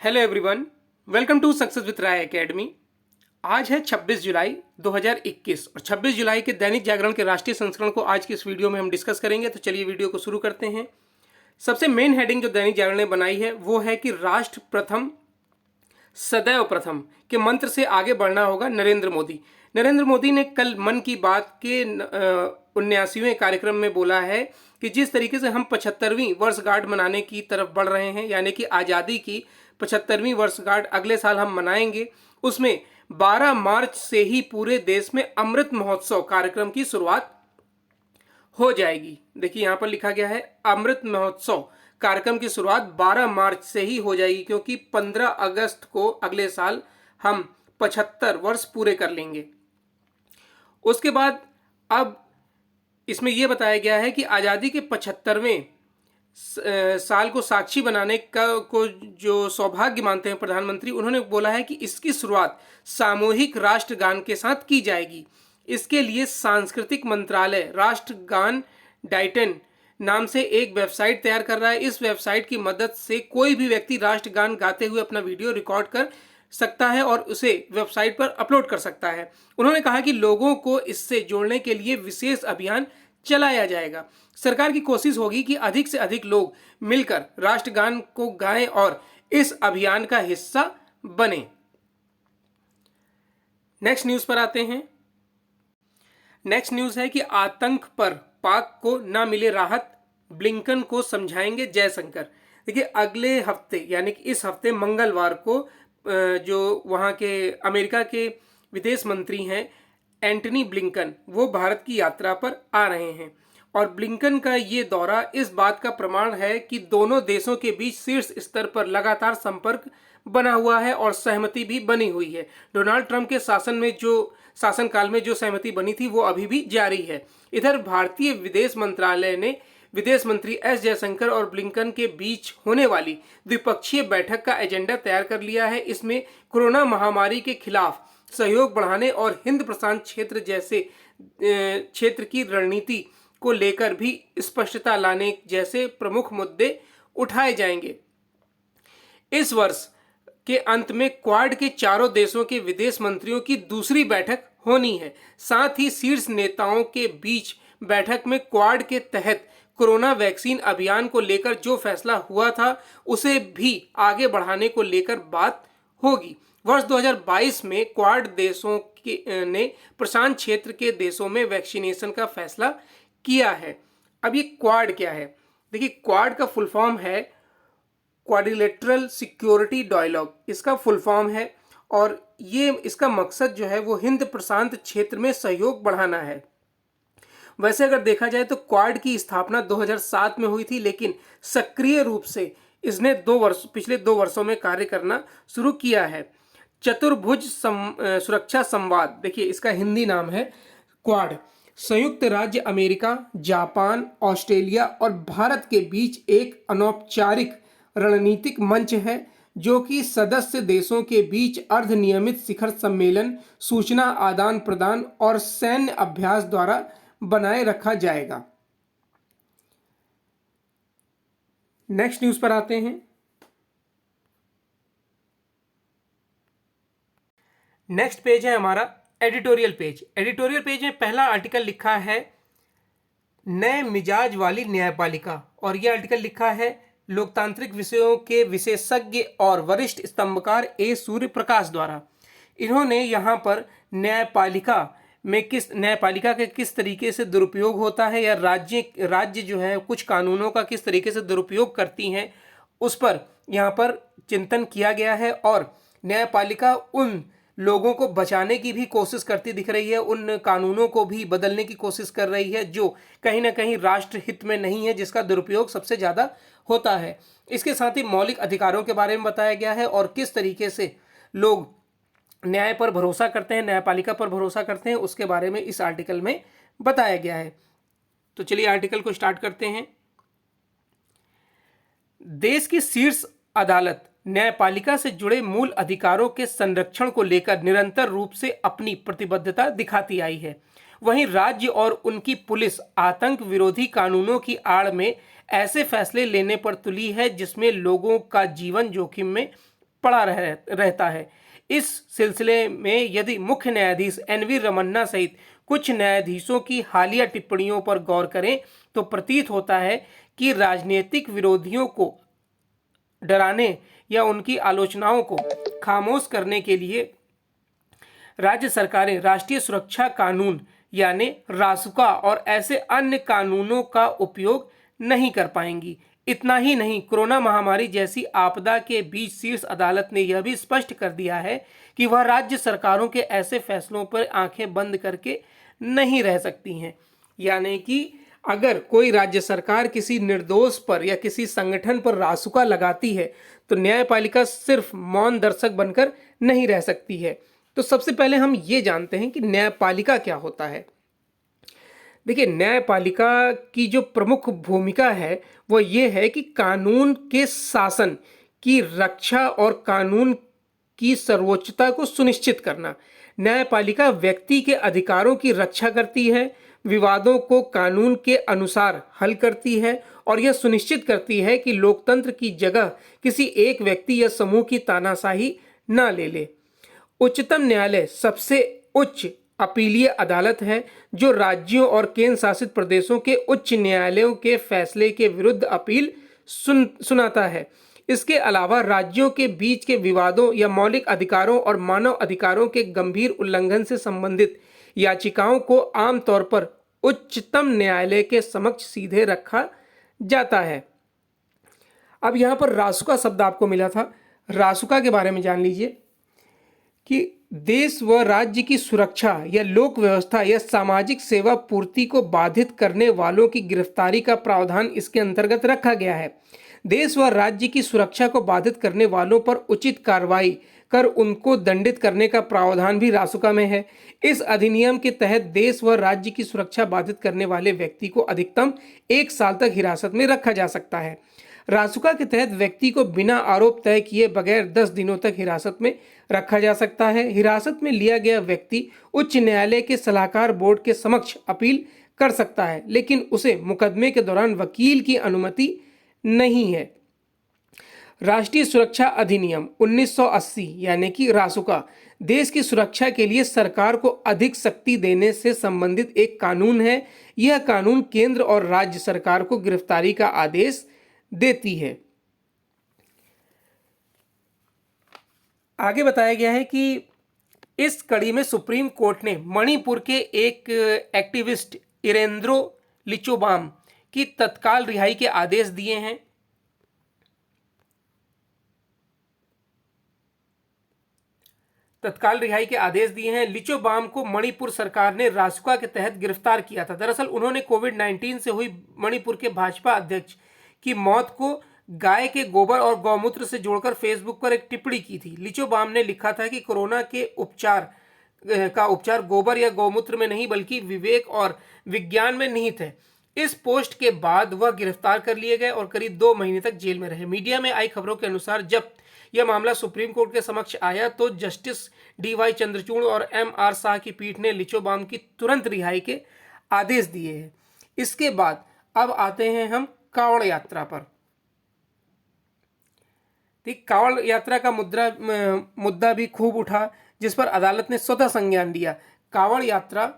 Hello everyone, welcome to success with Rai academy. आज है 26 जुलाई 2021 और 26 जुलाई के दैनिक जागरण के राष्ट्रीय संस्करण को आज की इस वीडियो में हम डिस्कस करेंगे। तो चलिए वीडियो को शुरू करते हैं। सबसे मेन हेडिंग जो दैनिक जागरण ने बनाई है वो है कि राष्ट्र प्रथम सदैव प्रथम के मंत्र से आगे बढ़ना होगा नरेंद्र मोदी। नरेंद्र मोदी ने कल मन की बात के 79वें कार्यक्रम में बोला है कि जिस तरीके से हम 75वीं वर्षगांठ मनाने की तरफ बढ़ रहे हैं, यानी कि आज़ादी की 75वीं वर्षगांठ अगले साल हम मनाएंगे, उसमें 12 मार्च से ही पूरे देश में अमृत महोत्सव कार्यक्रम की शुरुआत हो जाएगी। देखिए यहाँ पर लिखा गया है अमृत महोत्सव कार्यक्रम की शुरुआत 12 मार्च से ही हो जाएगी, क्योंकि 15 अगस्त को अगले साल हम 75 वर्ष पूरे कर लेंगे। उसके बाद अब इसमें यह बताया गया है कि आज़ादी के 75वें साल को साक्षी बनाने को जो सौभाग्य मानते हैं प्रधानमंत्री, उन्होंने बोला है कि इसकी शुरुआत सामूहिक राष्ट्रगान के साथ की जाएगी। इसके लिए सांस्कृतिक मंत्रालय राष्ट्रगान डाइटन नाम से एक वेबसाइट तैयार कर रहा है। इस वेबसाइट की मदद से कोई भी व्यक्ति राष्ट्रगान गाते हुए अपना वीडियो रिकॉर्ड कर सकता है और उसे वेबसाइट पर अपलोड कर सकता है। उन्होंने कहा कि लोगों को इससे जोड़ने के लिए विशेष अभियान चलाया जाएगा। सरकार की कोशिश होगी कि अधिक से अधिक लोग मिलकर राष्ट्रगान को गाएं और इस अभियान का हिस्सा बने। नेक्स्ट न्यूज पर आते हैं। नेक्स्ट न्यूज है कि आतंक पर पाक को ना मिले राहत, ब्लिंकन को समझाएंगे जयशंकर। देखिए अगले हफ्ते यानी कि इस हफ्ते मंगलवार को जो वहां के अमेरिका के विदेश मंत्री हैं एंटनी ब्लिंकन, वो भारत की यात्रा पर आ रहे हैं और ब्लिंकन का ये दौरा इस बात का प्रमाण है कि दोनों देशों के बीच शीर्ष स्तर पर लगातार संपर्क बना हुआ है और सहमति भी बनी हुई है। डोनाल्ड ट्रंप के शासनकाल में जो सहमति बनी थी वो अभी भी जारी है। इधर भारतीय विदेश मंत्रालय ने विदेश मंत्री एस जयशंकर और ब्लिंकन के बीच होने वाली द्विपक्षीय बैठक का एजेंडा तैयार कर लिया है। इसमें कोरोना महामारी के खिलाफ सहयोग बढ़ाने और हिंद प्रशांत क्षेत्र जैसे क्षेत्र की रणनीति को लेकर भी स्पष्टता लाने जैसे प्रमुख मुद्दे उठाए जाएंगे। इस वर्ष के अंत में क्वाड के चारों देशों के विदेश मंत्रियों की दूसरी बैठक होनी है। साथ ही शीर्ष नेताओं के बीच बैठक में क्वाड के तहत कोरोना वैक्सीन अभियान को लेकर जो फैसला हुआ था उसे भी आगे बढ़ाने को लेकर बात होगी। वर्ष 2022 में क्वाड देशों ने प्रशांत क्षेत्र के देशों में वैक्सीनेशन का फैसला किया है। अब ये क्वाड क्या है? देखिए क्वाड का फुल फॉर्म है क्वाड्रिलेटरल सिक्योरिटी डायलॉग, इसका फुल फॉर्म है और ये इसका मकसद जो है वो हिंद प्रशांत क्षेत्र में सहयोग बढ़ाना है। वैसे अगर देखा जाए तो क्वाड की स्थापना 2007 में हुई थी, लेकिन सक्रिय रूप से इसने पिछले 2 वर्षों में कार्य करना शुरू किया है। चतुर्भुज सुरक्षा संवाद, देखिए इसका हिंदी नाम है क्वाड, संयुक्त राज्य अमेरिका, जापान, ऑस्ट्रेलिया और भारत के बीच एक अनौपचारिक रणनीतिक मंच है जो कि सदस्य देशों के बीच अर्धनियमित शिखर सम्मेलन, सूचना आदान प्रदान और सैन्य अभ्यास द्वारा बनाए रखा जाएगा। नेक्स्ट न्यूज पर आते हैं। नेक्स्ट पेज है हमारा एडिटोरियल पेज। एडिटोरियल पेज में पहला आर्टिकल लिखा है नए मिजाज वाली न्यायपालिका और यह आर्टिकल लिखा है लोकतांत्रिक विषयों के विशेषज्ञ और वरिष्ठ स्तंभकार ए सूर्य प्रकाश द्वारा। इन्होंने यहाँ पर न्यायपालिका के किस तरीके से दुरुपयोग होता है या राज्य जो है कुछ कानूनों का किस तरीके से दुरुपयोग करती हैं उस पर यहाँ पर चिंतन किया गया है और न्यायपालिका उन लोगों को बचाने की भी कोशिश करती दिख रही है, उन कानूनों को भी बदलने की कोशिश कर रही है जो कहीं ना कहीं राष्ट्र हित में नहीं है, जिसका दुरुपयोग सबसे ज़्यादा होता है। इसके साथ ही मौलिक अधिकारों के बारे में बताया गया है और किस तरीके से लोग न्याय पर भरोसा करते हैं, न्यायपालिका पर भरोसा करते हैं, उसके बारे में इस आर्टिकल में बताया गया है। तो चलिए आर्टिकल को स्टार्ट करते हैं। देश की शीर्ष अदालत न्यायपालिका से जुड़े मूल अधिकारों के संरक्षण को लेकर निरंतर रूप से अपनी प्रतिबद्धता दिखाती आई है। वहीं राज्य और उनकी पुलिस आतंक विरोधी कानूनों की आड़ में ऐसे फैसले लेने पर तुली है जिसमें लोगों का जीवन जोखिम में रहता है। इस सिलसिले में यदि मुख्य न्यायाधीश एन.वी. रमन्ना सहित कुछ न्यायाधीशों की हालिया टिप्पणियों पर गौर करें तो प्रतीत होता है कि राजनीतिक विरोधियों को डराने या उनकी आलोचनाओं को खामोश करने के लिए राज्य सरकारें राष्ट्रीय सुरक्षा कानून यानी रासुका और ऐसे अन्य कानूनों का उपयोग नहीं कर पाएंगी। इतना ही नहीं, कोरोना महामारी जैसी आपदा के बीच शीर्ष अदालत ने यह भी स्पष्ट कर दिया है कि वह राज्य सरकारों के ऐसे फैसलों पर आंखें बंद करके नहीं रह सकती हैं। यानी कि अगर कोई राज्य सरकार किसी निर्दोष पर या किसी संगठन पर रासुका लगाती है तो न्यायपालिका सिर्फ मौन दर्शक बनकर नहीं रह सकती है। तो सबसे पहले हम ये जानते हैं कि न्यायपालिका क्या होता है। देखिए, न्यायपालिका की जो प्रमुख भूमिका है वो ये है कि कानून के शासन की रक्षा और कानून की सर्वोच्चता को सुनिश्चित करना। न्यायपालिका व्यक्ति के अधिकारों की रक्षा करती है, विवादों को कानून के अनुसार हल करती है और यह सुनिश्चित करती है कि लोकतंत्र की जगह किसी एक व्यक्ति या समूह की तानाशाही न ले ले। उच्चतम न्यायालय सबसे उच्च अपीलीय अदालत है जो राज्यों और केंद्र शासित प्रदेशों के उच्च न्यायालयों के फैसले के विरुद्ध अपील सुनाता है। इसके अलावा राज्यों के बीच के विवादों या मौलिक अधिकारों और मानव अधिकारों के गंभीर उल्लंघन से संबंधित याचिकाओं को आमतौर पर उच्चतम न्यायालय के समक्ष सीधे रखा जाता है। अब यहाँ पर रासुका शब्द आपको मिला था। रासुका के बारे में जान लीजिए कि देश व राज्य की सुरक्षा या लोक व्यवस्था या सामाजिक सेवा पूर्ति को बाधित करने वालों की गिरफ्तारी का प्रावधान इसके अंतर्गत रखा गया है। देश व राज्य की सुरक्षा को बाधित करने वालों पर उचित कार्रवाई कर उनको दंडित करने का प्रावधान भी रासुका में है। इस अधिनियम के तहत देश व राज्य की सुरक्षा बाधित करने वाले व्यक्ति को अधिकतम 1 साल तक हिरासत में रखा जा सकता है। रासुका के तहत व्यक्ति को बिना आरोप तय किए बगैर 10 दिनों तक हिरासत में रखा जा सकता है। हिरासत में लिया गया व्यक्ति उच्च न्यायालय के सलाहकार बोर्ड के समक्ष अपील कर सकता है, लेकिन उसे मुकदमे के दौरान वकील की अनुमति नहीं है। राष्ट्रीय सुरक्षा अधिनियम 1980 यानी कि रासुका देश की सुरक्षा के लिए सरकार को अधिक शक्ति देने से संबंधित एक कानून है। यह कानून केंद्र और राज्य सरकार को गिरफ्तारी का आदेश देती है। आगे बताया गया है कि इस कड़ी में सुप्रीम कोर्ट ने मणिपुर के एक एक्टिविस्ट इरेंद्रो लिचोबाम की तत्काल रिहाई के आदेश दिए हैं। लिचोबाम को मणिपुर सरकार ने रासुका के तहत गिरफ्तार किया था। दरअसल उन्होंने कोविड-19 से हुई मणिपुर के भाजपा अध्यक्ष की मौत को गाय के गोबर और गौमूत्र से जोड़कर फेसबुक पर एक टिप्पणी की थी। लिचोबाम ने लिखा था कि कोरोना के उपचार गोबर या गौमूत्र में नहीं बल्कि विवेक और विज्ञान में निहित है। इस पोस्ट के बाद वह गिरफ्तार कर लिए गए और करीब 2 महीने तक जेल में रहे। मीडिया में आई खबरों के अनुसार जब यह मामला सुप्रीम कोर्ट के समक्ष आया तो जस्टिस डी.वाई. चंद्रचूड़ और एम.आर. शाह की पीठ ने लिचोबाम की तुरंत रिहाई के आदेश दिए हैं। इसके बाद अब आते हैं हम कांवड़ यात्रा पर। कांवड़ यात्रा का मुद्दा भी खूब उठा, जिस पर अदालत ने स्वतः संज्ञान लिया। कांवड़ यात्रा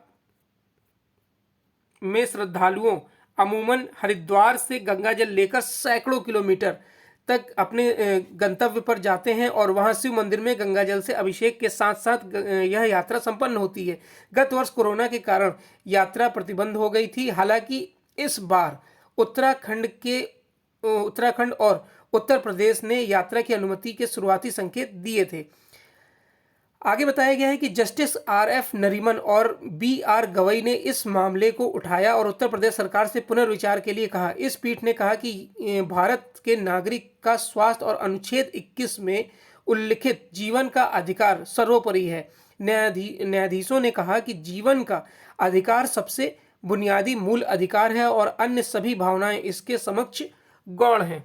में श्रद्धालुओं अमूमन हरिद्वार से गंगाजल लेकर सैकड़ों किलोमीटर तक अपने गंतव्य पर जाते हैं और वहां शिव मंदिर में गंगाजल से अभिषेक के साथ साथ यह यात्रा संपन्न होती है। गत वर्ष कोरोना के कारण यात्रा प्रतिबंध हो गई थी। हालांकि इस बार उत्तराखंड और उत्तर प्रदेश ने यात्रा की अनुमति के शुरुआती संकेत दिए थे। आगे बताया गया है कि जस्टिस आर.एफ. नरीमन और बी.आर. गवई ने इस मामले को उठाया और उत्तर प्रदेश सरकार से पुनर्विचार के लिए कहा। इस पीठ ने कहा कि भारत के नागरिक का स्वास्थ्य और अनुच्छेद 21 में उल्लिखित जीवन का अधिकार सर्वोपरि है। न्यायाधीशों ने कहा कि जीवन का अधिकार सबसे बुनियादी मूल अधिकार है और अन्य सभी भावनाएं इसके समक्ष गौण हैं।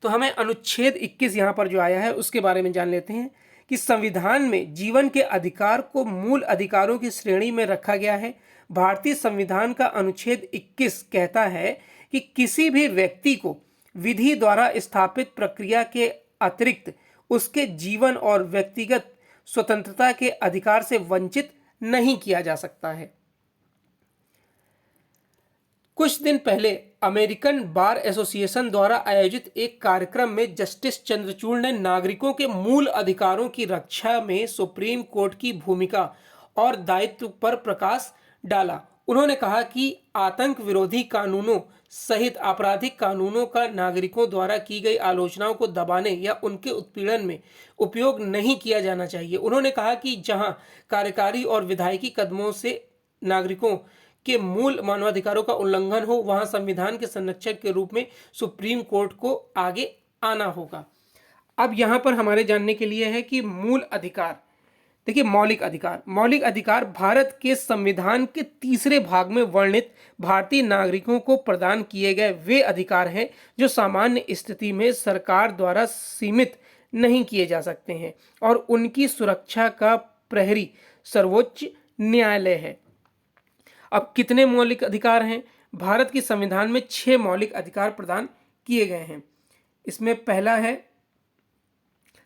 तो हमें अनुच्छेद 21 यहाँ पर जो आया है उसके बारे में जान लेते हैं कि संविधान में जीवन के अधिकार को मूल अधिकारों की श्रेणी में रखा गया है। भारतीय संविधान का अनुच्छेद 21 कहता है कि किसी भी व्यक्ति को विधि द्वारा स्थापित प्रक्रिया के अतिरिक्त उसके जीवन और व्यक्तिगत स्वतंत्रता के अधिकार से वंचित नहीं किया जा सकता है। कुछ दिन पहले अमेरिकन बार एसोसिएशन द्वारा आयोजित एक कार्यक्रम में जस्टिस चंद्रचूड़ ने नागरिकों के मूल अधिकारों की रक्षा में सुप्रीम कोर्ट की भूमिका और दायित्व पर प्रकाश डाला। उन्होंने कहा कि आतंक विरोधी कानूनों सहित आपराधिक कानूनों का नागरिकों द्वारा की गई आलोचनाओं को दबाने या उनके उत्पीड़न में उपयोग नहीं किया जाना चाहिए। उन्होंने कहा कि जहां कार्यकारी और विधायकी कदमों से नागरिकों के मूल मानवाधिकारों का उल्लंघन हो, वहां संविधान के संरक्षक के रूप में सुप्रीम कोर्ट को आगे आना होगा। अब यहां पर हमारे जानने के लिए है कि मूल अधिकार, देखिए मौलिक अधिकार भारत के संविधान के तीसरे भाग में वर्णित भारतीय नागरिकों को प्रदान किए गए वे अधिकार हैं जो सामान्य स्थिति में सरकार द्वारा सीमित नहीं किए जा सकते हैं और उनकी सुरक्षा का प्रहरी सर्वोच्च न्यायालय है। अब कितने मौलिक अधिकार हैं? भारत के संविधान में 6 मौलिक अधिकार प्रदान किए गए हैं। इसमें पहला है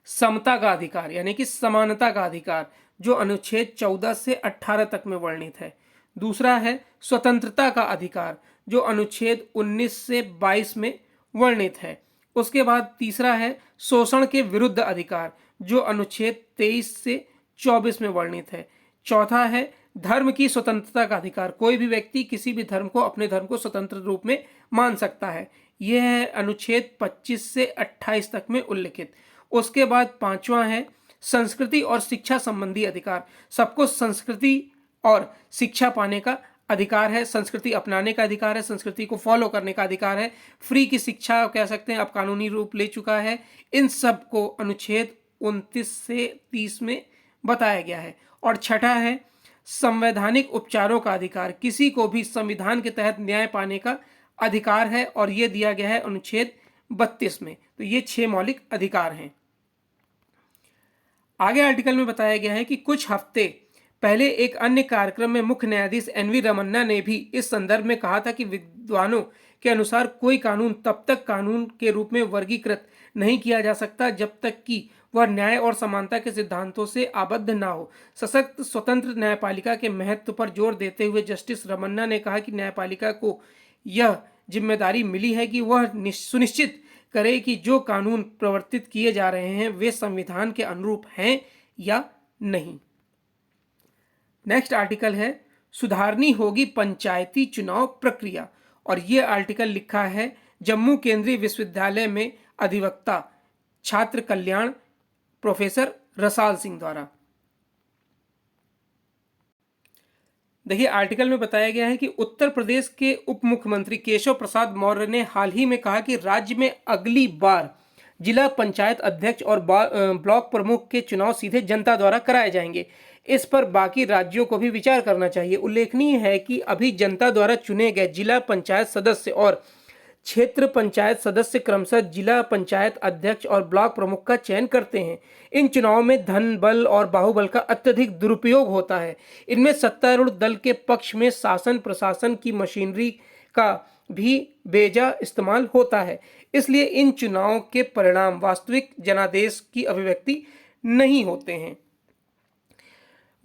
समता का अधिकार यानी कि समानता का अधिकार, जो अनुच्छेद 14 से 18 तक में वर्णित है। दूसरा है स्वतंत्रता का अधिकार, जो अनुच्छेद 19 से 22 में वर्णित है। उसके बाद तीसरा है शोषण के विरुद्ध अधिकार, जो अनुच्छेद 23 से 24 में वर्णित है। चौथा है धर्म की स्वतंत्रता का अधिकार, कोई भी व्यक्ति किसी भी धर्म को अपने धर्म को स्वतंत्र रूप में मान सकता है। यह है अनुच्छेद 25 से 28 तक में उल्लिखित। उसके बाद पांचवा है संस्कृति और शिक्षा संबंधी अधिकार, सबको संस्कृति और शिक्षा पाने का अधिकार है, संस्कृति अपनाने का अधिकार है, संस्कृति को फॉलो करने का अधिकार है। फ्री की शिक्षा कह सकते हैं, अब कानूनी रूप ले चुका है। इन सब को अनुच्छेद 29 से 30 में बताया गया है। और छठा है संवैधानिक उपचारों का अधिकार, किसी को भी संविधान के तहत न्याय पाने का अधिकार है और यह दिया गया है अनुच्छेद 32 में। तो ये 6 मौलिक अधिकार हैं। आगे आर्टिकल में बताया गया है कि कुछ हफ्ते पहले एक अन्य कार्यक्रम में मुख्य न्यायाधीश एनवी रमन्ना ने भी इस संदर्भ में कहा था कि विद्वानों के अनुसार कोई कानून तब तक कानून के रूप में वर्गीकृत नहीं किया जा सकता जब तक कि वह न्याय और समानता के सिद्धांतों से आबद्ध ना हो। सशक्त स्वतंत्र न्यायपालिका के महत्व पर जोर देते हुए जस्टिस रमन्ना ने कहा कि न्यायपालिका को यह जिम्मेदारी मिली है कि वह सुनिश्चित करे कि जो कानून प्रवर्तित किए जा रहे हैं वे संविधान के अनुरूप हैं या नहीं। नेक्स्ट आर्टिकल है सुधारनी होगी पंचायती चुनाव प्रक्रिया, और ये आर्टिकल लिखा है जम्मू केंद्रीय विश्वविद्यालय में अधिवक्ता छात्र कल्याण प्रोफेसर रसाल सिंह द्वारा। देखिए आर्टिकल में बताया गया है कि उत्तर प्रदेश के उप मुख्यमंत्री केशव प्रसाद मौर्य ने हाल ही में कहा कि राज्य में अगली बार जिला पंचायत अध्यक्ष और ब्लॉक प्रमुख के चुनाव सीधे जनता द्वारा कराए जाएंगे। इस पर बाकी राज्यों को भी विचार करना चाहिए। उल्लेखनीय है कि अभी जनता द्वारा चुने गए जिला पंचायत सदस्य और क्षेत्र पंचायत सदस्य क्रमशः जिला पंचायत अध्यक्ष और ब्लॉक प्रमुख का चयन करते हैं। इन चुनावों में धन बल और बाहुबल का अत्यधिक दुरुपयोग होता है। इनमें सत्तारूढ़ दल के पक्ष में शासन प्रशासन की मशीनरी का भी बेजा इस्तेमाल होता है। इसलिए इन चुनावों के परिणाम वास्तविक जनादेश की अभिव्यक्ति नहीं होते हैं।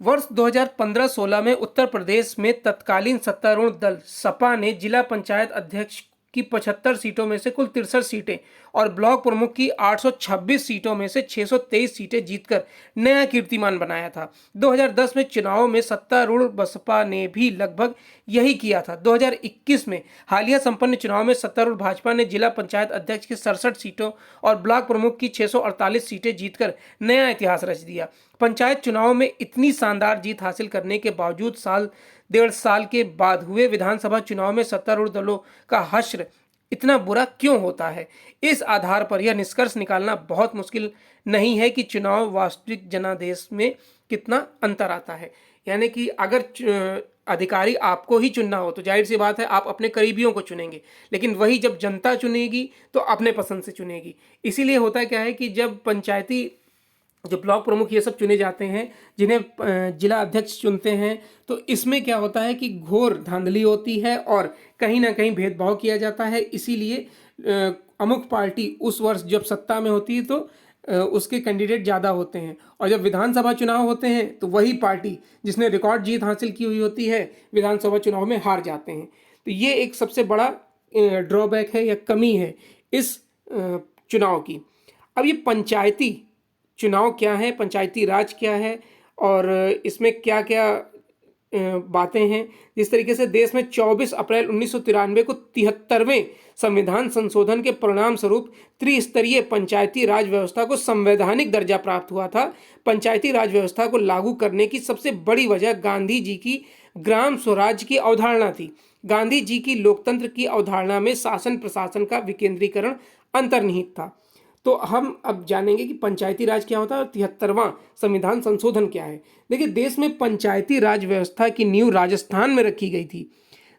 वर्ष 2015-16 में उत्तर प्रदेश में तत्कालीन सत्तारूढ़ दल सपा ने जिला पंचायत अध्यक्ष की 75 सीटों में से कुल 63 सीटें और ब्लॉक प्रमुख की 826 सीटों में से 623 सीटें जीतकर नया कीर्तिमान बनाया था। 2010 में चुनावों में सत्तारूढ़ बसपा ने भी लगभग यही किया था। 2021 में हालिया संपन्न चुनाव में सत्तारूढ़ भाजपा ने जिला पंचायत अध्यक्ष की 67 सीटों और ब्लॉक प्रमुख की 648 सीटें जीतकर नया इतिहास रच दिया। पंचायत चुनावों में इतनी शानदार जीत हासिल करने के बावजूद डेढ़ साल के बाद हुए विधानसभा चुनाव में सत्तारूढ़ दलों का हश्र इतना बुरा क्यों होता है? इस आधार पर यह निष्कर्ष निकालना बहुत मुश्किल नहीं है कि चुनाव वास्तविक जनादेश में कितना अंतर आता है। यानी कि अगर अधिकारी आपको ही चुनना हो तो जाहिर सी बात है आप अपने करीबियों को चुनेंगे, लेकिन वही जब जनता चुनेगी तो अपने पसंद से चुनेगी। इसीलिए होता क्या है कि जब पंचायती जो ब्लॉक प्रमुख ये सब चुने जाते हैं, जिन्हें जिला अध्यक्ष चुनते हैं, तो इसमें क्या होता है कि घोर धांधली होती है और कहीं ना कहीं भेदभाव किया जाता है। इसीलिए अमुक पार्टी उस वर्ष जब सत्ता में होती है तो उसके कैंडिडेट ज़्यादा होते हैं, और जब विधानसभा चुनाव होते हैं तो वही पार्टी जिसने रिकॉर्ड जीत हासिल की हुई होती है विधानसभा चुनाव में हार जाते हैं। तो ये एक सबसे बड़ा ड्रॉबैक है या कमी है इस चुनाव की। अब ये पंचायती चुनाव क्या है, पंचायती राज क्या है, और इसमें क्या क्या बातें हैं। जिस तरीके से देश में 24 अप्रैल 1993 को 73वें संविधान संशोधन के परिणाम स्वरूप त्रिस्तरीय पंचायती राज व्यवस्था को संवैधानिक दर्जा प्राप्त हुआ था। पंचायती राज व्यवस्था को लागू करने की सबसे बड़ी वजह गांधी जी की ग्राम स्वराज की अवधारणा थी। गांधी जी की लोकतंत्र की अवधारणा में शासन प्रशासन का विकेंद्रीकरण अंतर्निहित था। तो हम अब जानेंगे कि पंचायती राज क्या होता है और 73वां संविधान संशोधन क्या है। देखिए, देश में पंचायती राज व्यवस्था की नींव राजस्थान में रखी गई थी।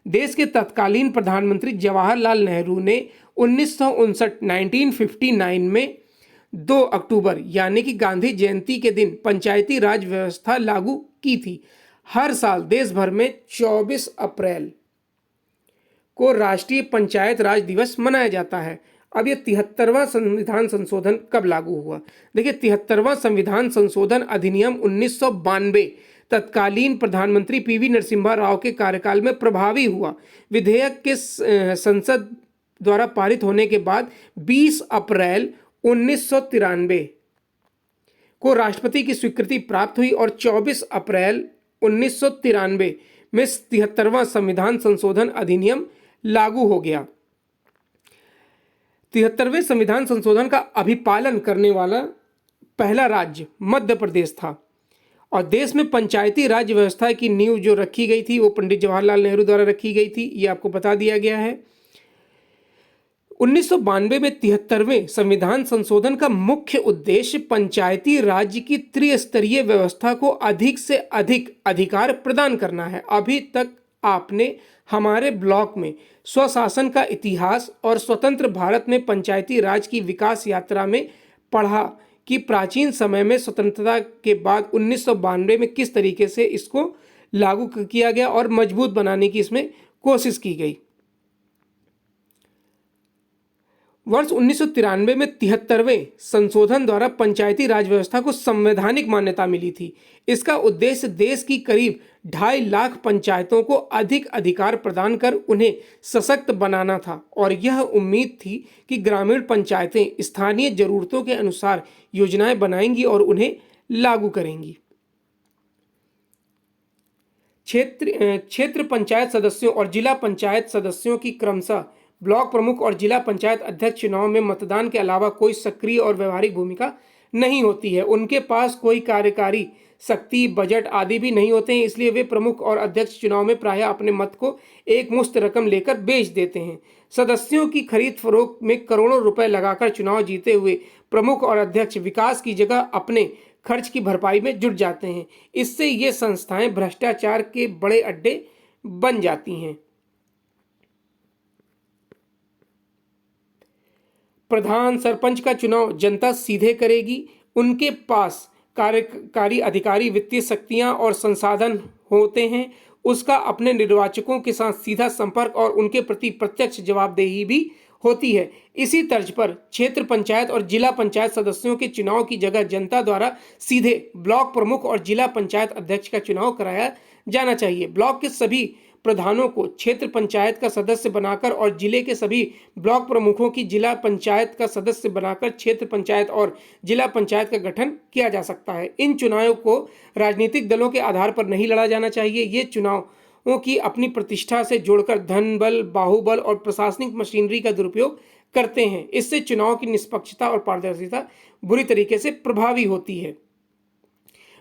देश के तत्कालीन प्रधानमंत्री जवाहरलाल नेहरू ने 1959 में 2 अक्टूबर यानी कि गांधी जयंती के दिन पंचायती राज व्यवस्था लागू की थी। हर साल देश भर में 24 अप्रैल को राष्ट्रीय पंचायत राज दिवस मनाया जाता है। अब ये 73वां संविधान संशोधन कब लागू हुआ? देखिए, 73वां संविधान संशोधन अधिनियम 1992 तत्कालीन प्रधानमंत्री पीवी नरसिम्हा राव के कार्यकाल में प्रभावी हुआ। विधेयक के संसद द्वारा पारित होने के बाद 20 अप्रैल 1993 को राष्ट्रपति की स्वीकृति प्राप्त हुई और 24 अप्रैल 1993 में 73वां संविधान संशोधन अधिनियम लागू हो गया। 73वें संविधान संशोधन का अभिपालन करने वाला पहला राज्य मध्य प्रदेश था, और देश में पंचायती राज व्यवस्था की नींव जो रखी गई थी वो पंडित जवाहरलाल नेहरू द्वारा रखी गई थी। ये आपको बता दिया गया है। 1992 में 73वें संविधान संशोधन का मुख्य उद्देश्य पंचायती राज की त्रिस्तरीय व्यवस्था को अधिक से अधिक अधिकार प्रदान करना है। अभी तक आपने हमारे ब्लॉक में स्वशासन का इतिहास और स्वतंत्र भारत में पंचायती राज की विकास यात्रा में पढ़ा कि प्राचीन समय में स्वतंत्रता के बाद 1992 में किस तरीके से इसको लागू किया गया और मजबूत बनाने की इसमें कोशिश की गई। वर्ष 1993 में 73वें संशोधन द्वारा पंचायती राज व्यवस्था को संवैधानिक मान्यता मिली थी। इसका उद्देश्य देश की करीब 2.5 लाख पंचायतों को अधिक अधिकार प्रदान कर उन्हें सशक्त बनाना था, और यह उम्मीद थी कि ग्रामीण पंचायतें स्थानीय जरूरतों के अनुसार योजनाएं बनाएंगी और उन्हें लागू करेंगी। क्षेत्र पंचायत सदस्यों और जिला पंचायत सदस्यों की क्रमशः ब्लॉक प्रमुख और जिला पंचायत अध्यक्ष चुनाव में मतदान के अलावा कोई सक्रिय और व्यवहारिक भूमिका नहीं होती है। उनके पास कोई कार्यकारी शक्ति, बजट आदि भी नहीं होते हैं, इसलिए वे प्रमुख और अध्यक्ष चुनाव में प्रायः अपने मत को एक मुश्त रकम लेकर बेच देते हैं। सदस्यों की खरीद फरोख्त में करोड़ों रुपए लगाकर चुनाव जीते हुए प्रमुख और अध्यक्ष विकास की जगह अपने खर्च की भरपाई में जुट जाते हैं। इससे ये संस्थाएं भ्रष्टाचार के बड़े अड्डे बन जाती हैं। प्रधान सरपंच का चुनाव जनता सीधे करेगी। उनके पास कार्यकारी अधिकारी, वित्तीय शक्तियां और संसाधन होते हैं। उसका अपने निर्वाचकों के साथ सीधा संपर्क और उनके प्रति प्रत्यक्ष जवाबदेही भी होती है। इसी तर्ज पर क्षेत्र पंचायत और जिला पंचायत सदस्यों के चुनाव की जगह जनता द्वारा सीधे ब्लॉक प्रमुख और जिला पंचायत अध्यक्ष का चुनाव कराया जाना चाहिए। ब्लॉक के सभी प्रधानों को क्षेत्र पंचायत का सदस्य बनाकर और जिले के सभी ब्लॉक प्रमुखों की जिला पंचायत का सदस्य बनाकर क्षेत्र पंचायत और जिला पंचायत का गठन किया जा सकता है। इन चुनावों को राजनीतिक दलों के आधार पर नहीं लड़ा जाना चाहिए। ये चुनावों की अपनी प्रतिष्ठा से जोड़कर धन बल, बाहुबल और प्रशासनिक मशीनरी का दुरुपयोग करते हैं। इससे चुनाव की निष्पक्षता और पारदर्शिता बुरी तरीके से प्रभावी होती है।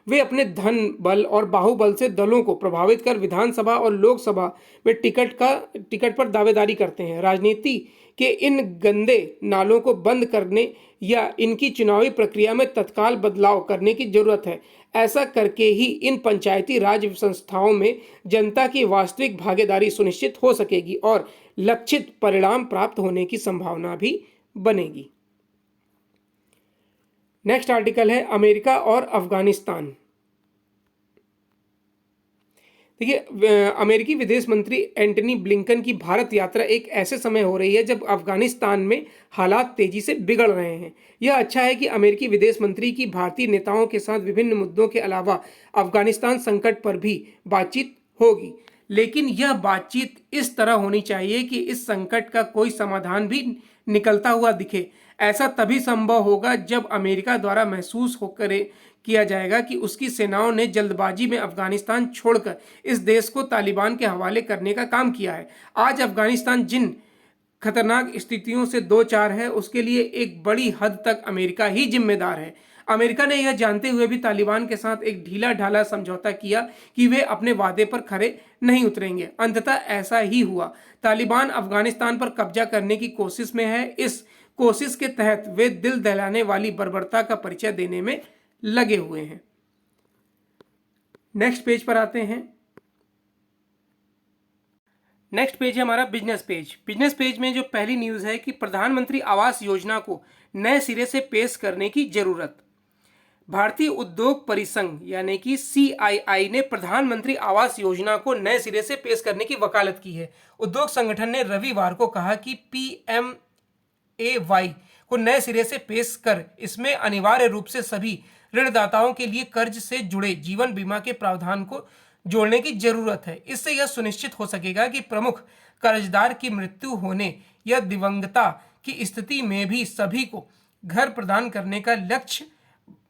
वे अपने धन बल और बाहुबल से दलों को प्रभावित कर विधानसभा और लोकसभा में टिकट पर दावेदारी करते हैं। राजनीति के इन गंदे नालों को बंद करने या इनकी चुनावी प्रक्रिया में तत्काल बदलाव करने की जरूरत है। ऐसा करके ही इन पंचायती राज संस्थाओं में जनता की वास्तविक भागीदारी सुनिश्चित हो सकेगी और लक्षित परिणाम प्राप्त होने की संभावना भी बनेगी। नेक्स्ट आर्टिकल है अमेरिका और अफगानिस्तान। देखिए, अमेरिकी विदेश मंत्री एंटनी ब्लिंकन की भारत यात्रा एक ऐसे समय हो रही है जब अफगानिस्तान में हालात तेजी से बिगड़ रहे हैं। यह अच्छा है कि अमेरिकी विदेश मंत्री की भारतीय नेताओं के साथ विभिन्न मुद्दों के अलावा अफगानिस्तान संकट पर भी बातचीत होगी, लेकिन यह बातचीत इस तरह होनी चाहिए कि इस संकट का कोई समाधान भी निकलता हुआ दिखे। ऐसा तभी संभव होगा जब अमेरिका द्वारा महसूस होकर किया जाएगा कि उसकी सेनाओं ने जल्दबाजी में अफगानिस्तान छोड़कर इस देश को तालिबान के हवाले करने का काम किया है। आज अफगानिस्तान जिन खतरनाक स्थितियों से दो चार है, उसके लिए एक बड़ी हद तक अमेरिका ही जिम्मेदार है। अमेरिका ने यह जानते हुए भी तालिबान के साथ एक ढीला ढाला समझौता किया कि वे अपने वादे पर खरे नहीं उतरेंगे। अंततः ऐसा ही हुआ। तालिबान अफगानिस्तान पर कब्जा करने की कोशिश में है। इस कोशिश के तहत वे दिल दहलाने वाली बर्बरता का परिचय देने में लगे हुए हैं। नेक्स्ट पेज पर आते हैं। नेक्स्ट पेज है हमारा बिजनेस पेज। बिजनेस पेज में जो पहली न्यूज है कि प्रधानमंत्री आवास योजना को नए सिरे से पेश करने की जरूरत। भारतीय उद्योग परिसंघ यानी कि CII ने प्रधानमंत्री आवास योजना को नए सिरे से पेश करने की वकालत की है। उद्योग संगठन ने रविवार को कहा कि PMAY को नए सिरे से पेश कर इसमें अनिवार्य रूप से सभी ऋणदाताओं के लिए कर्ज से जुड़े जीवन बीमा के प्रावधान को जोड़ने की जरूरत है। इससे यह सुनिश्चित हो सकेगा कि प्रमुख कर्जदार की मृत्यु होने या दिवंगता की स्थिति में भी सभी को घर प्रदान करने का लक्ष्य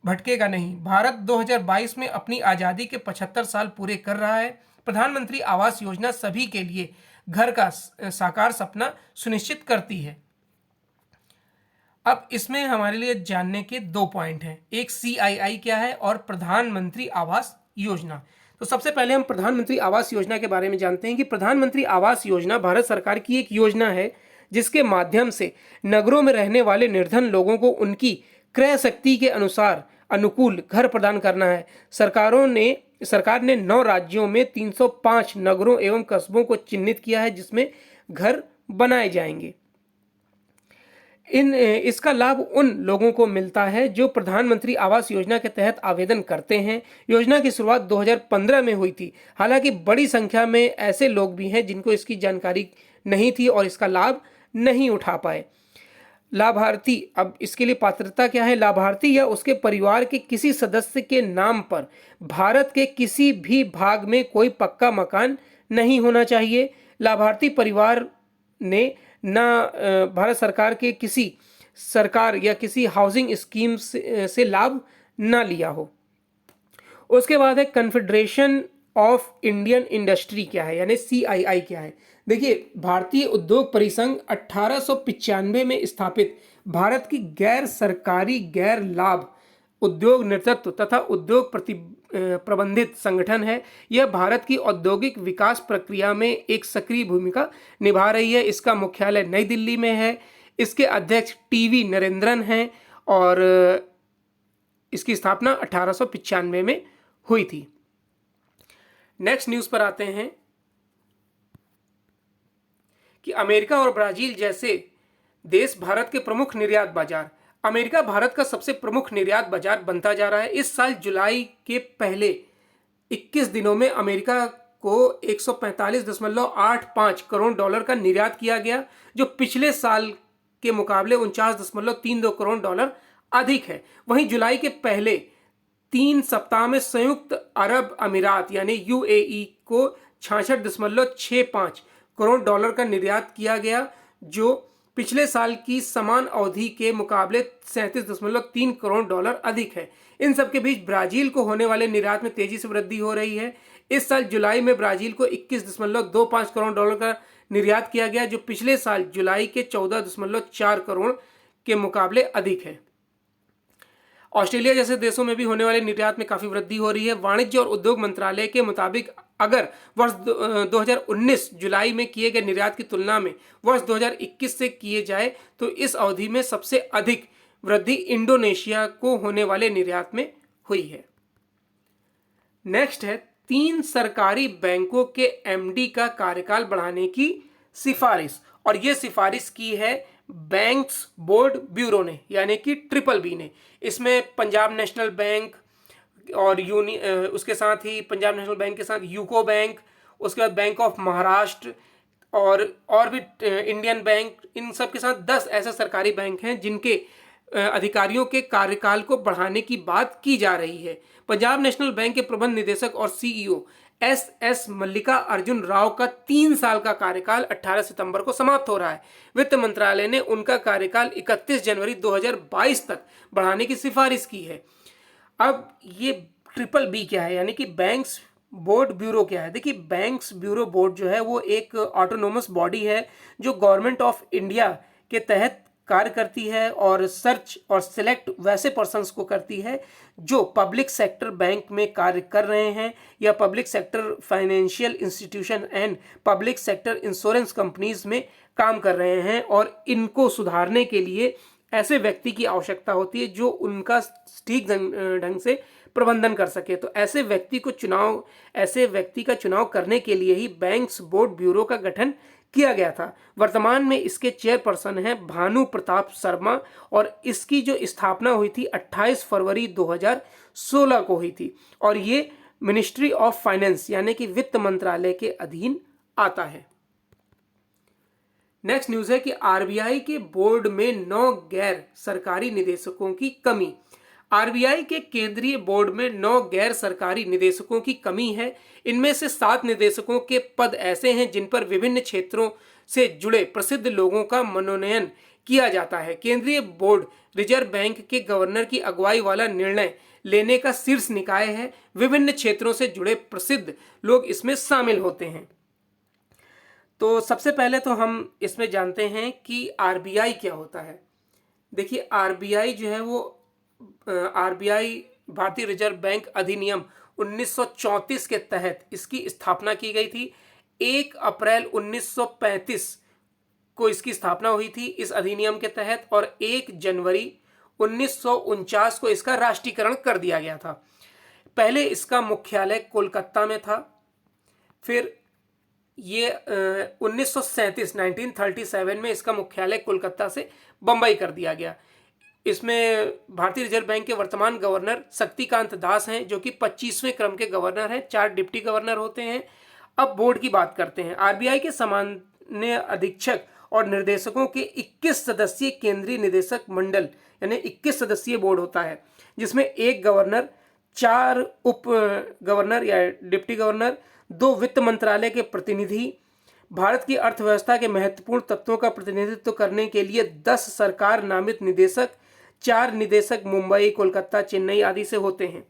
भटकेगा नहीं। भारत 2022 में अपनी आज़ादी के 75 साल पूरे कर रहा है। प्रधानमंत्री आवास योजना सभी के लिए घर का साकार सपना सुनिश्चित करती है। अब इसमें हमारे लिए जानने के दो पॉइंट हैं, एक CII क्या है और प्रधानमंत्री आवास योजना। तो सबसे पहले हम प्रधानमंत्री आवास योजना के बारे में जानते हैं कि प्रधानमंत्री आवास योजना भारत सरकार की एक योजना है जिसके माध्यम से नगरों में रहने वाले निर्धन लोगों को उनकी क्रय शक्ति के अनुकूल घर प्रदान करना है। सरकार ने 9 राज्यों में 305 नगरों एवं कस्बों को चिन्हित किया है जिसमें घर बनाए जाएंगे। इसका लाभ उन लोगों को मिलता है जो प्रधानमंत्री आवास योजना के तहत आवेदन करते हैं। योजना की शुरुआत 2015 में हुई थी। हालांकि बड़ी संख्या में ऐसे लोग भी हैं जिनको इसकी जानकारी नहीं थी और इसका लाभ नहीं उठा पाए। लाभार्थी, अब इसके लिए पात्रता क्या है? लाभार्थी या उसके परिवार के किसी सदस्य के नाम पर भारत के किसी भी भाग में कोई पक्का मकान नहीं होना चाहिए। लाभार्थी परिवार ने ना भारत सरकार के किसी सरकार या किसी हाउसिंग स्कीम से लाभ ना लिया हो। उसके बाद है कन्फेडरेशन ऑफ इंडियन इंडस्ट्री क्या है, यानी CII क्या है। देखिए, भारतीय उद्योग परिसंघ 1895 में स्थापित भारत की गैर सरकारी गैर लाभ उद्योग नेतृत्व तथा उद्योग प्रबंधित संगठन है। यह भारत की औद्योगिक विकास प्रक्रिया में एक सक्रिय भूमिका निभा रही है। इसका मुख्यालय नई दिल्ली में है। इसके अध्यक्ष TV नरेंद्रन हैं और इसकी स्थापना 1895 में हुई थी। नेक्स्ट न्यूज़ पर आते हैं कि अमेरिका और ब्राजील जैसे देश भारत के प्रमुख निर्यात बाजार। अमेरिका भारत का सबसे प्रमुख निर्यात बाजार बनता जा रहा है। इस साल जुलाई के पहले 21 दिनों में अमेरिका को 145.85 करोड़ डॉलर का निर्यात किया गया, जो पिछले साल के मुकाबले 49.32 करोड़ डॉलर अधिक है। वहीं जुलाई के पहले 3 सप्ताह में संयुक्त अरब अमीरात यानी UAE को 66.65 करोड़ डॉलर का निर्यात किया गया, जो पिछले साल की समान अवधि के मुकाबले 37.3 करोड़ डॉलर अधिक है। इन सब के बीच ब्राजील को होने वाले निर्यात में तेजी से वृद्धि हो रही है। इस साल जुलाई में ब्राजील को 21.25 करोड़ डॉलर का निर्यात किया गया, जो पिछले साल जुलाई के 14.4 करोड़ के मुकाबले अधिक है। ऑस्ट्रेलिया जैसे देशों में भी होने वाले निर्यात में काफ़ी वृद्धि हो रही है। वाणिज्य और उद्योग मंत्रालय के मुताबिक अगर वर्ष 2019 जुलाई में किए गए निर्यात की तुलना में वर्ष 2021 से किए जाए तो इस अवधि में सबसे अधिक वृद्धि इंडोनेशिया को होने वाले निर्यात में हुई है। नेक्स्ट है 3 सरकारी बैंकों के MD का कार्यकाल बढ़ाने की सिफारिश, और ये सिफारिश की है बैंक्स बोर्ड ब्यूरो ने यानी कि BBB ने। इसमें पंजाब नेशनल बैंक, और उसके साथ ही पंजाब नेशनल बैंक के साथ यूको बैंक, उसके बाद बैंक ऑफ महाराष्ट्र और भी इंडियन बैंक, इन सब के साथ 10 ऐसे सरकारी बैंक हैं जिनके अधिकारियों के कार्यकाल को बढ़ाने की बात की जा रही है। पंजाब नेशनल बैंक के प्रबंध निदेशक और सीईओ एस मल्लिका अर्जुन राव का 3 साल का कार्यकाल 18 सितंबर को समाप्त हो रहा है। वित्त मंत्रालय ने उनका कार्यकाल 31 जनवरी 2022 तक बढ़ाने की सिफारिश की है। अब ये BBB क्या है, यानी कि बैंक्स बोर्ड ब्यूरो क्या है? देखिए, बैंक्स ब्यूरो बोर्ड जो है वो एक ऑटोनोमस बॉडी है जो गवर्नमेंट ऑफ इंडिया के तहत कार्य करती है और सर्च और सिलेक्ट वैसे पर्सन्स को करती है जो पब्लिक सेक्टर बैंक में कार्य कर रहे हैं या public sector financial institution and public sector insurance companies में काम कर रहे हैं, और इनको सुधारने के लिए ऐसे व्यक्ति की आवश्यकता होती है जो उनका ठीक ढंग से प्रबंधन कर सके। तो ऐसे व्यक्ति का चुनाव करने के लिए ही बैंक्स बोर्ड ब्यूरो का गठन किया गया था। वर्तमान में इसके चेयरपर्सन हैं भानु प्रताप शर्मा, और इसकी जो स्थापना हुई थी 28 फरवरी 2016 को हुई थी, और ये मिनिस्ट्री ऑफ फाइनेंस यानी कि वित्त मंत्रालय के अधीन आता है। नेक्स्ट न्यूज है कि आरबीआई के बोर्ड में 9 गैर सरकारी निदेशकों की कमी। आरबीआई के केंद्रीय बोर्ड में 9 गैर सरकारी निदेशकों की कमी है। इनमें से 7 निदेशकों के पद ऐसे हैं जिन पर विभिन्न क्षेत्रों से जुड़े प्रसिद्ध लोगों का मनोनयन किया जाता है। केंद्रीय बोर्ड रिजर्व बैंक के गवर्नर की अगुवाई वाला निर्णय लेने का शीर्ष निकाय है। विभिन्न क्षेत्रों से जुड़े प्रसिद्ध लोग इसमें शामिल होते हैं। तो सबसे पहले तो हम इसमें जानते हैं कि आरबीआई क्या होता है। देखिए, आरबीआई जो है वो आरबीआई भारतीय रिजर्व बैंक अधिनियम 1934 के तहत इसकी स्थापना की गई थी। 1 अप्रैल 1935 को इसकी स्थापना हुई थी इस अधिनियम के तहत, और 1 जनवरी 1949 को इसका राष्ट्रीयकरण कर दिया गया था। पहले इसका मुख्यालय कोलकाता में था, फिर ये 1937 में इसका मुख्यालय कोलकाता से बंबई कर दिया गया। इसमें भारतीय रिजर्व बैंक के वर्तमान गवर्नर शक्तिकांत दास हैं जो कि 25वें क्रम के गवर्नर हैं। 4 डिप्टी गवर्नर होते हैं। अब बोर्ड की बात करते हैं। आरबीआई के सामान्य अधीक्षक और निर्देशकों के 21 सदस्यीय केंद्रीय निदेशक मंडल यानी 21 सदस्यीय बोर्ड होता है, जिसमें 1 गवर्नर, 4 उप गवर्नर या डिप्टी गवर्नर, 2 वित्त मंत्रालय के प्रतिनिधि, भारत की अर्थव्यवस्था के महत्वपूर्ण तत्वों का प्रतिनिधित्व करने के लिए 10 सरकार नामित निदेशक, 4 निदेशक मुंबई, कोलकाता, चेन्नई आदि से होते हैं।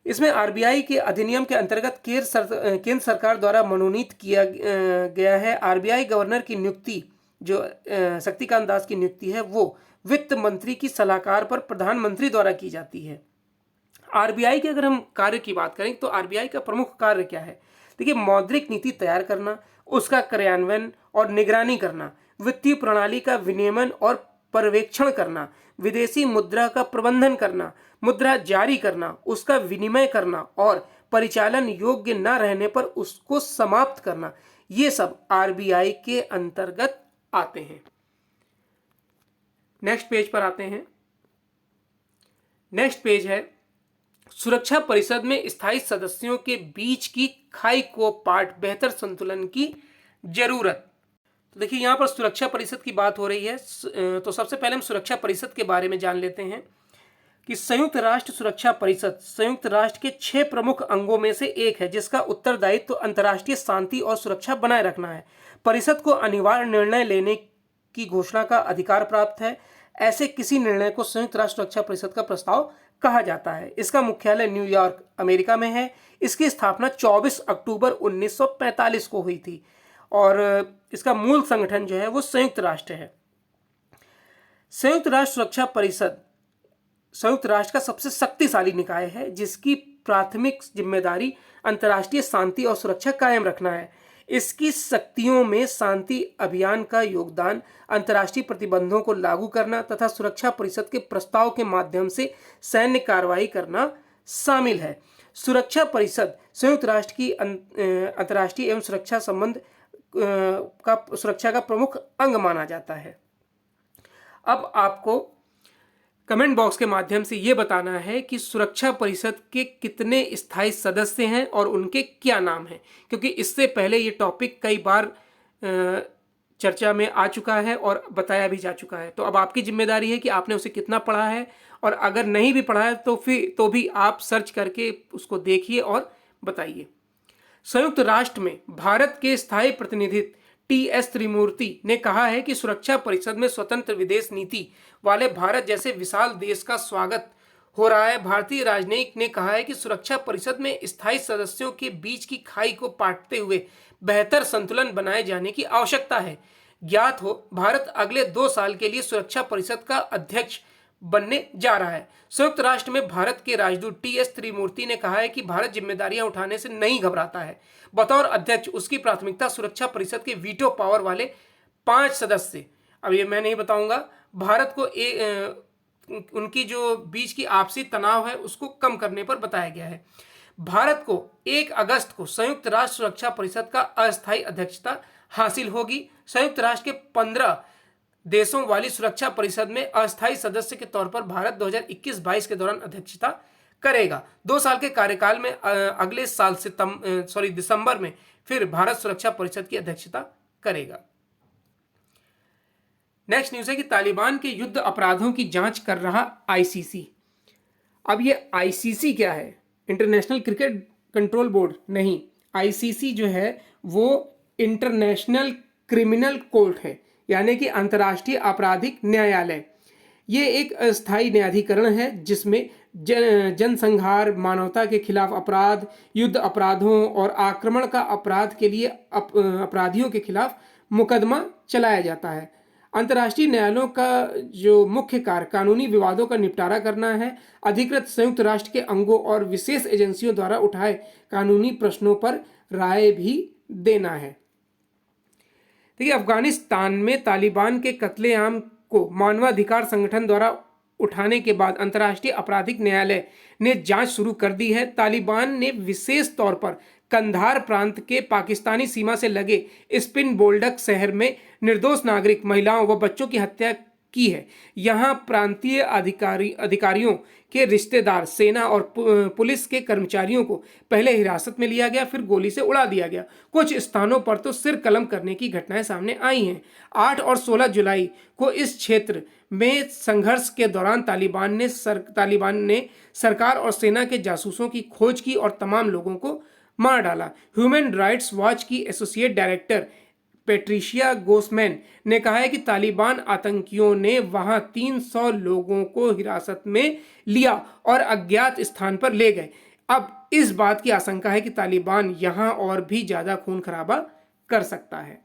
इसमें आरबीआई के अधिनियम के अंतर्गत केंद्र सरकार द्वारा मनोनीत किया गया है। आरबीआई गवर्नर की नियुक्ति जो शक्तिकांत दास की नियुक्ति है वो वित्त मंत्री की सलाहकार पर प्रधानमंत्री द्वारा की जाती है। आरबीआई के अगर हम कार्य की बात करें तो आरबीआई का प्रमुख कार्य क्या है? देखिए, मौद्रिक नीति तैयार करना, उसका क्रियान्वयन और निगरानी करना, वित्तीय प्रणाली का विनियमन और पर्यवेक्षण करना, विदेशी मुद्रा का प्रबंधन करना, मुद्रा जारी करना, उसका विनिमय करना और परिचालन योग्य न रहने पर उसको समाप्त करना, ये सब आरबीआई के अंतर्गत आते हैं। नेक्स्ट पेज पर आते हैं। नेक्स्ट पेज है सुरक्षा परिषद में स्थायी सदस्यों के बीच की खाई को पाट बेहतर संतुलन की जरूरत। तो देखिए, यहाँ पर सुरक्षा परिषद की बात हो रही है। तो सबसे पहले हम सुरक्षा परिषद के बारे में जान लेते हैं कि संयुक्त राष्ट्र सुरक्षा परिषद संयुक्त राष्ट्र के 6 प्रमुख अंगों में से एक है, जिसका उत्तरदायित्व तो अंतर्राष्ट्रीय शांति और सुरक्षा बनाए रखना है। परिषद को अनिवार्य निर्णय लेने की घोषणा का अधिकार प्राप्त है। ऐसे किसी निर्णय को संयुक्त राष्ट्र सुरक्षा परिषद का प्रस्ताव कहा जाता है। इसका मुख्यालय न्यूयॉर्क, अमेरिका में है। इसकी स्थापना 24 अक्टूबर 1945 को हुई थी और इसका मूल संगठन जो है वो संयुक्त राष्ट्र है। संयुक्त राष्ट्र सुरक्षा परिषद संयुक्त राष्ट्र का सबसे शक्तिशाली निकाय है, जिसकी प्राथमिक जिम्मेदारी अंतर्राष्ट्रीय शांति और सुरक्षा कायम रखना है। इसकी शक्तियों में शांति अभियान का योगदान, अंतर्राष्ट्रीय प्रतिबंधों को लागू करना तथा सुरक्षा परिषद के प्रस्ताव के माध्यम से सैन्य कार्रवाई करना शामिल है। सुरक्षा परिषद संयुक्त राष्ट्र की अंतर्राष्ट्रीय एवं सुरक्षा संबंध सुरक्षा का प्रमुख अंग माना जाता है। अब आपको कमेंट बॉक्स के माध्यम से ये बताना है कि सुरक्षा परिषद के कितने स्थायी सदस्य हैं और उनके क्या नाम हैं, क्योंकि इससे पहले ये टॉपिक कई बार चर्चा में आ चुका है और बताया भी जा चुका है। तो अब आपकी जिम्मेदारी है कि आपने उसे कितना पढ़ा है, और अगर नहीं भी पढ़ा है तो भी आप सर्च करके उसको देखिए और बताइए। संयुक्त राष्ट्र में भारत के स्थायी प्रतिनिधि टी.एस. त्रिमूर्ति ने कहा है कि सुरक्षा परिषद में स्वतंत्र विदेश नीति वाले भारत जैसे विशाल देश का स्वागत हो रहा है। भारतीय राजनयिक ने कहा है कि सुरक्षा परिषद में स्थायी सदस्यों के बीच की खाई को पाटते हुए बेहतर संतुलन बनाए जाने की आवश्यकता है। ज्ञात हो, भारत अगले 2 साल के लिए सुरक्षा परिषद का अध्यक्ष बनने जा रहा है। संयुक्त राष्ट्र में भारत के राजदूत टी.एस. त्रिमूर्ति ने कहा है कि भारत जिम्मेदारियां उठाने से नहीं घबराता है। बतौर अध्यक्ष उसकी प्राथमिकता सुरक्षा परिषद के वीटो पावर वाले 5 सदस्य, अब ये मैं नहीं बताऊंगा, भारत को उनकी जो बीच की आपसी तनाव है उसको कम करने पर बताया गया है। भारत को 1 अगस्त को संयुक्त राष्ट्र सुरक्षा परिषद का अस्थायी अध्यक्षता हासिल होगी। संयुक्त राष्ट्र के 15 देशों वाली सुरक्षा परिषद में अस्थायी सदस्य के तौर पर भारत 2021-22 के दौरान अध्यक्षता करेगा। 2 साल के कार्यकाल में अगले साल दिसंबर में फिर भारत सुरक्षा परिषद की अध्यक्षता करेगा। नेक्स्ट न्यूज है कि तालिबान के युद्ध अपराधों की जांच कर रहा आईसीसी। अब ये आईसीसी क्या है? इंटरनेशनल क्रिकेट कंट्रोल बोर्ड नहीं, आईसीसी जो है वो इंटरनेशनल क्रिमिनल कोर्ट है, यानी कि अंतर्राष्ट्रीय आपराधिक न्यायालय। ये एक अस्थायी न्यायाधिकरण है जिसमें जनसंहार, मानवता के खिलाफ अपराध, युद्ध अपराधों और आक्रमण का अपराध के लिए अपराधियों के खिलाफ मुकदमा चलाया जाता है। अंतर्राष्ट्रीय न्यायालयों का जो मुख्य कार्य कानूनी विवादों का निपटारा करना है, अधिकृत संयुक्त राष्ट्र के अंगों और विशेष एजेंसियों द्वारा उठाए कानूनी प्रश्नों पर राय भी देना है। देखिए, अफगानिस्तान में तालिबान के कत्लेआम को मानवाधिकार संगठन द्वारा उठाने के बाद अंतर्राष्ट्रीय आपराधिक न्यायालय ने जांच शुरू कर दी है। तालिबान ने विशेष तौर पर कंधार प्रांत के पाकिस्तानी सीमा से लगे स्पिन बोल्डक शहर में निर्दोष नागरिक, महिलाओं व बच्चों की हत्या की है। यहाँ प्रांतीय अधिकारियों के रिश्तेदार, सेना और पुलिस के कर्मचारियों को पहले हिरासत में लिया गया, फिर गोली से उड़ा दिया गया। कुछ स्थानों पर तो सिर कलम करने की घटनाएं सामने आई हैं। 8 और 16 जुलाई को इस क्षेत्र में संघर्ष के दौरान तालिबान ने सरकार और सेना के जासूसों की खोज की और तमाम लोगों को मार डाला। ह्यूमन राइट्स वॉच की एसोसिएट डायरेक्टर पेट्रिशिया गोसमैन ने कहा है कि तालिबान आतंकियों ने वहां 300 लोगों को हिरासत में लिया और अज्ञात स्थान पर ले गए। अब इस बात की आशंका है कि तालिबान यहां और भी ज्यादा खून खराबा कर सकता है।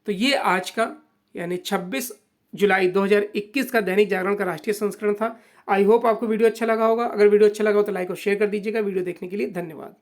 तो ये आज का यानी 26 जुलाई 2021 का दैनिक जागरण का राष्ट्रीय संस्करण था। आई होप आपको वीडियो अच्छा लगा होगा। अगर वीडियो अच्छा लगा हो तो लाइक और शेयर कर दीजिएगा। वीडियो देखने के लिए धन्यवाद।